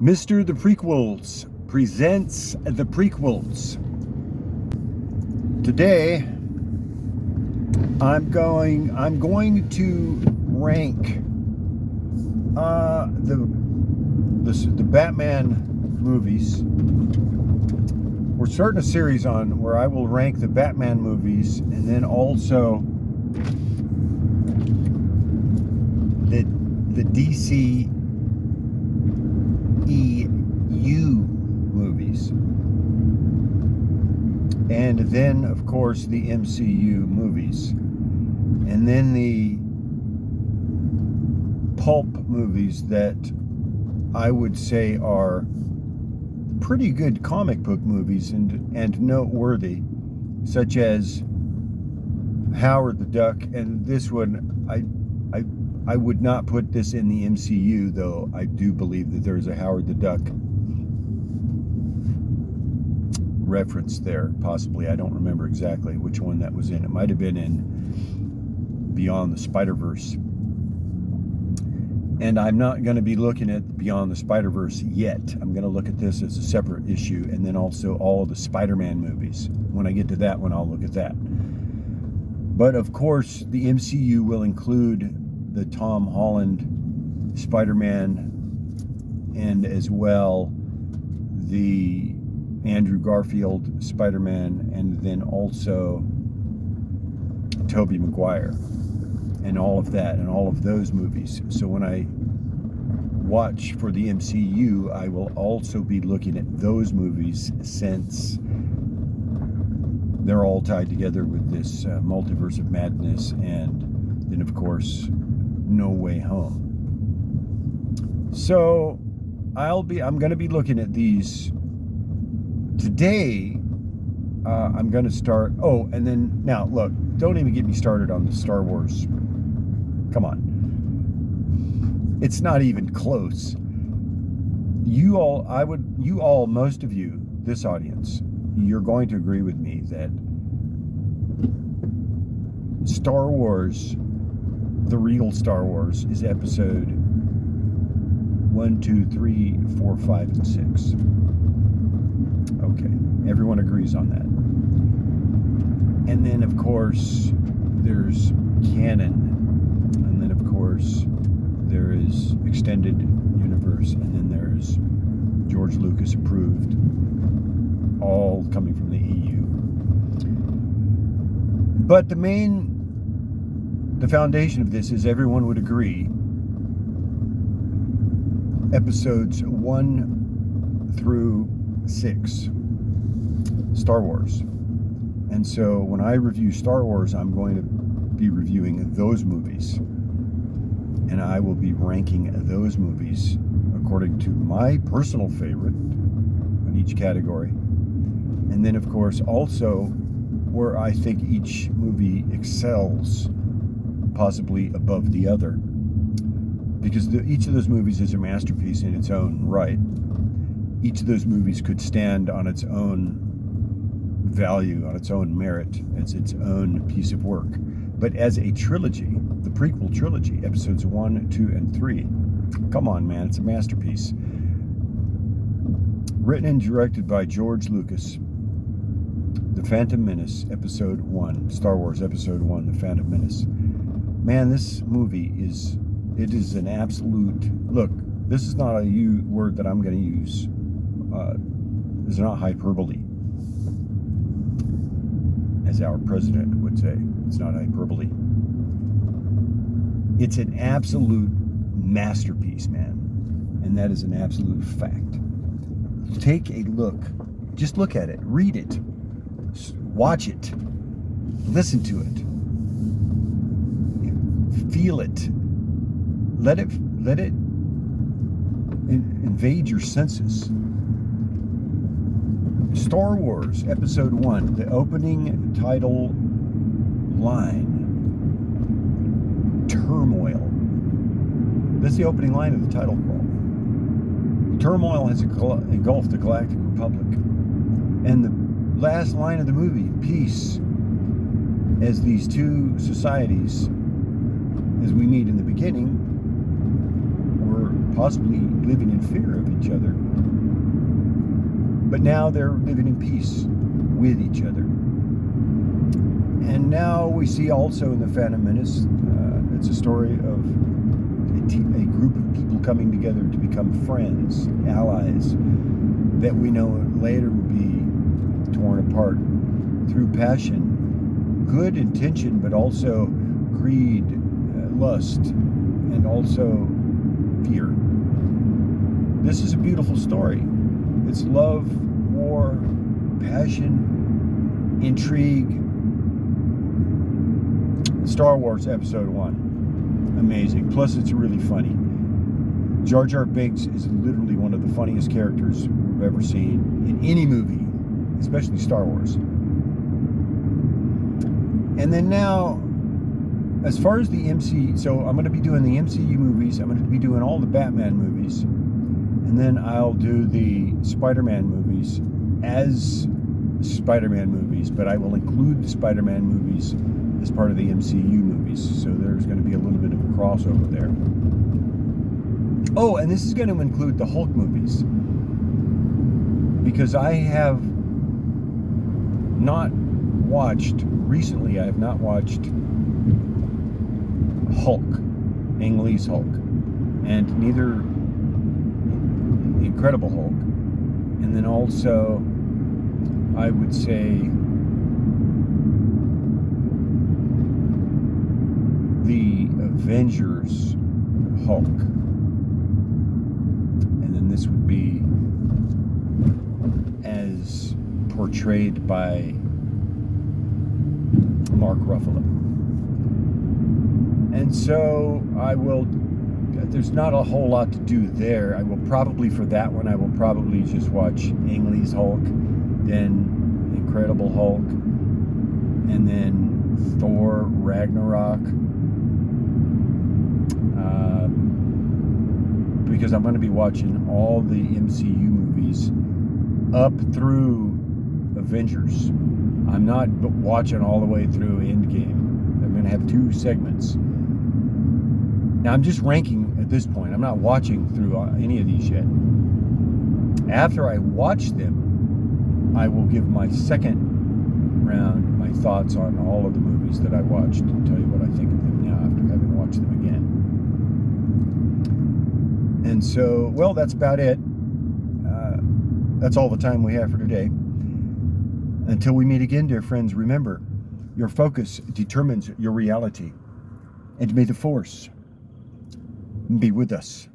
Mr. The Prequels presents The Prequels. Today, I'm going to rank the Batman movies. We're starting a series on where I will rank the Batman movies, and then also the DC EU movies, and then of course the MCU movies, and then the pulp movies that I would say are pretty good comic book movies and noteworthy, such as Howard the Duck. And this one, I would not put this in the MCU, though I do believe that there's a Howard the Duck reference there, possibly. I don't remember exactly which one that was in. It might have been in Beyond the Spider-Verse. And I'm not going to be looking at Beyond the Spider-Verse yet. I'm going to look at this as a separate issue, and then also all of the Spider-Man movies. When I get to that one, I'll look at that. But of course, the MCU will include the Tom Holland Spider-Man, and as well the Andrew Garfield Spider-Man, and then also Tobey Maguire, and all of that, and all of those movies. So when I watch for the MCU, I will also be looking at those movies, since they're all tied together with this multiverse of madness, and then of course No Way Home. So I'm going to be looking at these today. I'm going to start. Oh, and then now look, don't even get me started on the Star Wars. Come on. It's not even close. Most of you, this audience, you're going to agree with me that Star Wars, the real Star Wars, is episode 1, 2, 3, 4, 5, and 6. Okay, everyone agrees on that. And then, of course, there's canon. And then, of course, there is extended universe. And then there's George Lucas approved, all coming from the EU. But the foundation of this is, everyone would agree, episodes 1 through 6, Star Wars. And so when I review Star Wars, I'm going to be reviewing those movies, and I will be ranking those movies according to my personal favorite in each category, and then of course also where I think each movie excels, possibly above the other, because each of those movies is a masterpiece in its own right. Each of those movies could stand on its own value, on its own merit, as its own piece of work. But as a trilogy, the prequel trilogy, episodes 1, 2, and 3, come on, man, it's a masterpiece. Written and directed by George Lucas. The Phantom Menace, episode 1, Star Wars episode 1, The Phantom Menace. Man, this movie is an absolute, look, this is not a word that I'm going to use. It's not hyperbole, as our president would say. It's not hyperbole. It's an absolute masterpiece, man. And that is an absolute fact. Take a look. Just look at it. Read it. Watch it. Listen to it. Feel it. Let it invade your senses. Star Wars Episode 1, the opening title line, turmoil. That's the opening line of the title crawl. Turmoil has engulfed the Galactic Republic. And the last line of the movie, peace, as these two societies, as we meet in the beginning, were possibly living in fear of each other. But now they're living in peace with each other. And now we see also in the Phantom Menace, it's a story of a group of people coming together to become friends, allies, that we know later will be torn apart through passion, good intention, but also greed, lust, and also fear. This is a beautiful story. It's love, war, passion, intrigue. Star Wars Episode 1. Amazing. Plus, it's really funny. Jar Jar Binks is literally one of the funniest characters we've ever seen in any movie, especially Star Wars. And then now, as far as the MCU, so I'm going to be doing the MCU movies. I'm going to be doing all the Batman movies. And then I'll do the Spider-Man movies as Spider-Man movies, but I will include the Spider-Man movies as part of the MCU movies. So there's going to be a little bit of a crossover there. Oh, and this is going to include the Hulk movies, because I have not watched, recently I have not watched Hulk, Ang Lee's Hulk, and neither Incredible Hulk. And then also, I would say, the Avengers Hulk. And then this would be as portrayed by Mark Ruffalo. And so I will, there's not a whole lot to do there. I will probably, for that one, I will probably just watch Ang Lee's Hulk, then Incredible Hulk, and then Thor Ragnarok. Because I'm going to be watching all the MCU movies up through Avengers. I'm not watching all the way through Endgame. I'm going to have 2 segments. Now, I'm just ranking at this point. I'm not watching through any of these yet. After I watch them, I will give my second round, my thoughts on all of the movies that I watched, and tell you what I think of them now after having watched them again. And so, well, that's about it. That's all the time we have for today. Until we meet again, dear friends, remember, your focus determines your reality. And may the Force be with us.